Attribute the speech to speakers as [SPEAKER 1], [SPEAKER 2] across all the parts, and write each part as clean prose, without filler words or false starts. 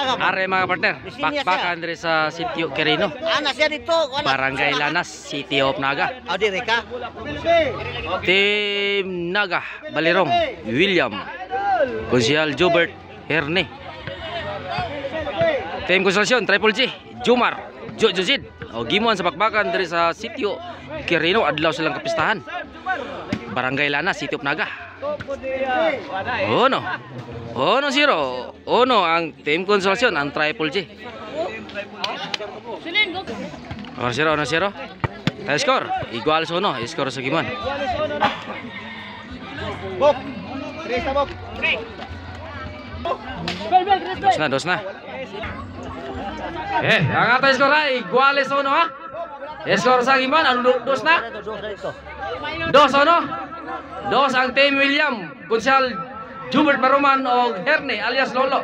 [SPEAKER 1] Are mga partner, bakbakan diri sa Sitio Quirino.
[SPEAKER 2] Ana siya dito.
[SPEAKER 1] Barangay Lanas, City of Naga.
[SPEAKER 2] O dire ka.
[SPEAKER 1] Team Naga, Balirong, William, Konsyal Jobert, Herne. Team Konstruksyon, Triple G, Jumar, Jojid. O gimuan sa bakbakan diri sa Sitio Quirino, adlaw silang kapistahan. Barangay Lanas, City of Naga. Ono 0 ang Team Konstruksyon, ang Triple G. 1-0. Tayo score, igual sa uno, score sa gimuan.
[SPEAKER 2] Bok. Tres na bok.
[SPEAKER 1] Dos na. Ang ato score ay igual sa uno ha. Score sa gimuan, dos na. 2-1. Dos ang Team William, Konsyal Jubert Baruman o Herne alias Lolo.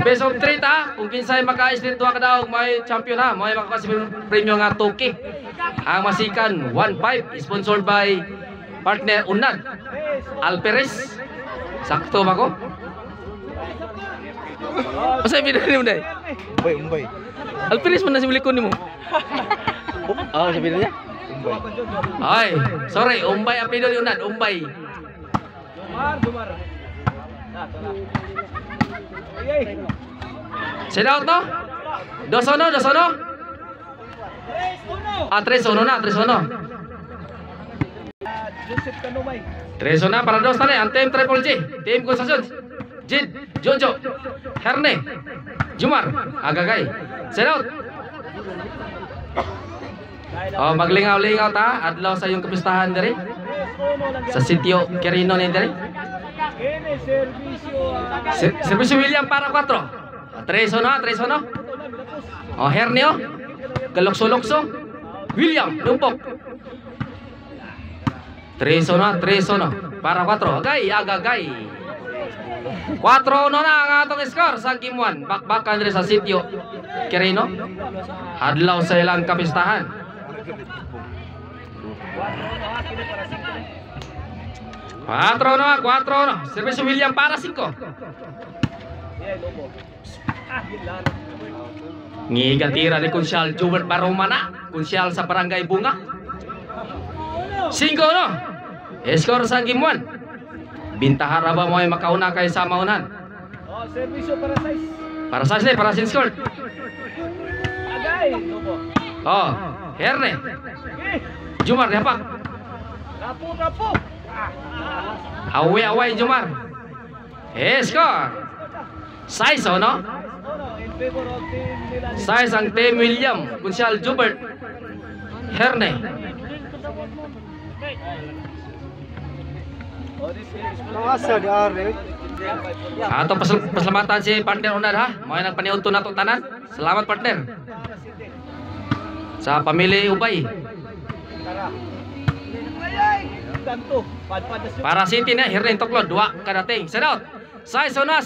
[SPEAKER 1] Best of 3 ta. Kung kinsay maka-split 2 kada may champion ha. May makakasipin premium nga 2K. Ang masikan 1.5 sponsored by partner Unad Alperes. Sakto ba ko? Masa pinili mo dahil?
[SPEAKER 2] Umbay.
[SPEAKER 1] Alperes man na simulikon ni mo. Sabi niya? Ay, sorry, Umbay ang pinili Unad, Umbay. Dumar. Set out no? 2-1. 3-1 na, 3-1. 3-1 para dos tadi, ang Team Triple G, Team Konstruksyon, Jid, Jojo, Herne, Jumar, Agagay. Set out. Maglingaw-lingaw ta, adlaw sa iyong kapistahan diri. Sa Sitio Quirino ni diri. Servisyo William para 4. 3-1. Herne galokso-lokso. William lumpok. 3-1 para 4. Agagay. 4-1 na ang atong score sa game 1. Bakbakan diri sa Sitio Quirino. Adlaw sa ilang kapistahan. 4-1. Servisyo William para 5. Ngigatira ni Konsyal Jubert Barumana, Konsyal sa Barangay Bunga. 5 score sa game 1. Bintahara ba mo ay makauna kay sa maunan? Servisyo para 6 para sin score. Herne. Jumar dihapak. Rapo. Away Jumar. Score. 6 no? 6 ang Team William, Konsyal Jubert, Herne. Ato pasalamatan si partner Unad ha. Mga nagpaniunto na itong tanan. Salamat partner. Sa pamilya Ubay. Para City na, Herne Toklod, 2 kadating. Set out. 6-1.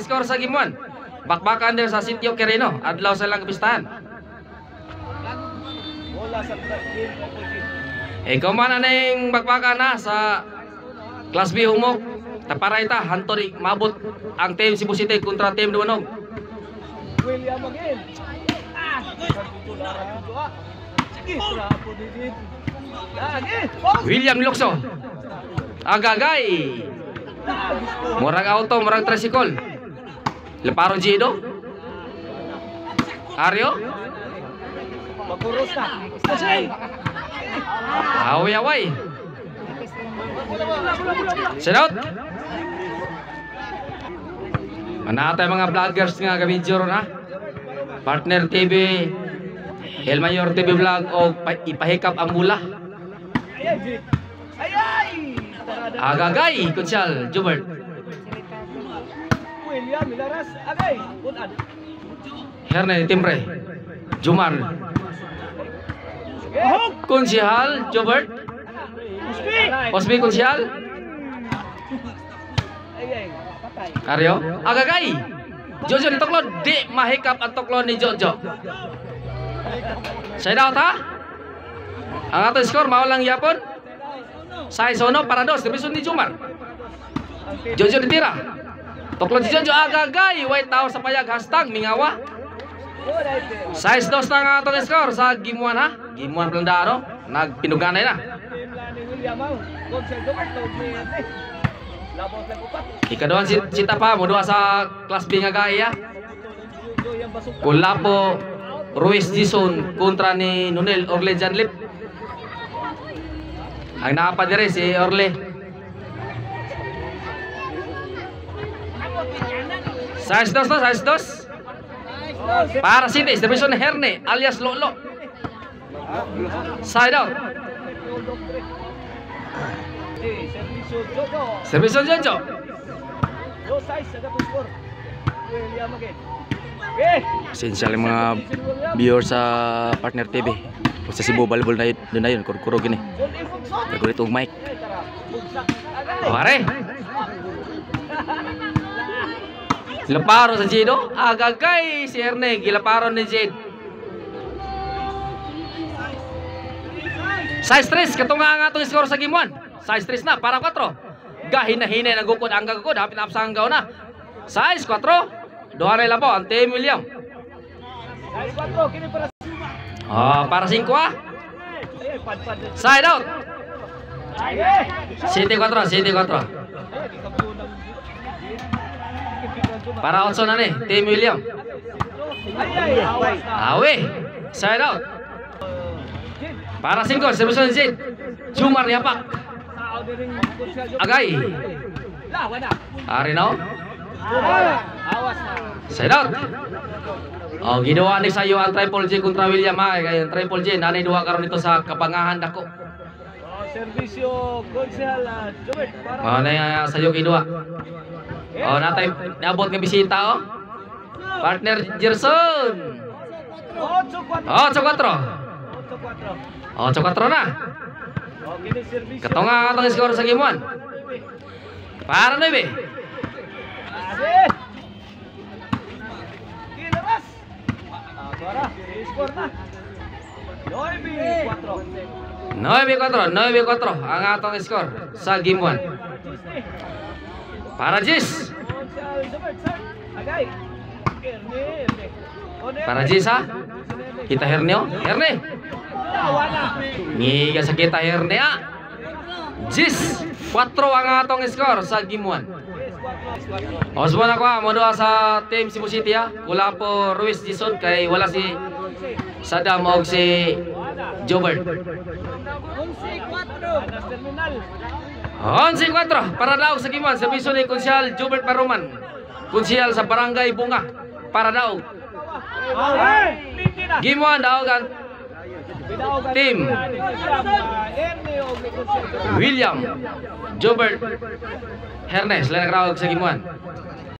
[SPEAKER 1] Score sa game 1. Bakbakan din sa Sitio Quirino. Adlaw sa ilang kapistahan. Ikaw man na yung bakbakan na sa Class B Humok. Taparay ta, hantori, mabot ang Team Cebu City kontra Team Dumanog. William Lukso. Agagay. Murag auto, murag tricycle. Leparo Gido. Aryo. Away. Set out. Manatay mga vloggers nga ga-video ron ha. Partner TV, El Mayor TV Vlog o ipahikap ang mula. Agagay, Konsyal Jubert. Herne Timbre. Jumar. Konsyal Jubert. Osby Konsyal. Aryo. Agagay. Jojo ni Toklod. Di mahikap ang Toklod ni Jojo. Side out ha. Ang ato score maulang yapon. 6-1 para 2. Division ni Jumar. Jojo ditira. Tuklod si Jojo agagay. White tao sa payag. Hashtag mingawa. Size 2 na nga itong score sa Game 1 ha. Game 1 Plandaro. Nagpinuganay na. Ikaduhan si Tapa. Mudua sa Class B nga gaya. Kulapo Ruiz Dison kontra ni Nunel Orle Janlip. Ang nakapadire si Orle. Size 2 to, size 2. Para City, distribution ni Herne alias Lolo. Side out. Servicio Jojo. Esensyal yung mga viewers sa Partner TV. Kung sa Cebu, balbol na yun, kuro gini. Nagulit yung mic. Pare. Gilaparo sa Jido. Agagay si Herne. Gilaparo ni Jade. Size 3. Katong nga itong score sa Game 1. Size 3 na. Para 4. Gahina-hina na gukod. Ang gagukod. Hapin na apsanggaw na. Size 4. Doha na ilapo. Ang Team William. Para 5 ah. Side out. City 4. City 4. Para 8 na ni Team William. Awe. Side out. Para 5. Distribution ni Zid. Jumar ni Hapak. Agay. Ari na. Side out. Oh, ginawa ni sayo ang Triple J kontra William ha. Kaya Triple J nanay duha karon dito sa kapangahan dako. Servisyo Konsehal Jobert para. Na sayo ginawa. Oh, natay naabot nga bisita oh. Partner Gerson. 8-4. 8-4 na. Katonga atong score sa Game 1. Para 9.
[SPEAKER 2] Suara, skor na.
[SPEAKER 1] 9-4 ang atong score sa Game 1. Para Jis. Para Jis ha. Kita Herne oh. Herne. Ngiga sa kita Herne ha. Jis. 4 ang atong score sa Game 1. Osman ako ha. Modua sa Team Cebu City ha. Wala po Ruiz Dison kay wala si Saddam o si Jobert. 11-4 para daw sa Game 1. Serviso ni Konsyal Jobert Paruman. Konsyal sa Barangay Bunga. Para daw. Game 1 daw kan Team William Jobert Herne. Sila nagrawag sa Game 1.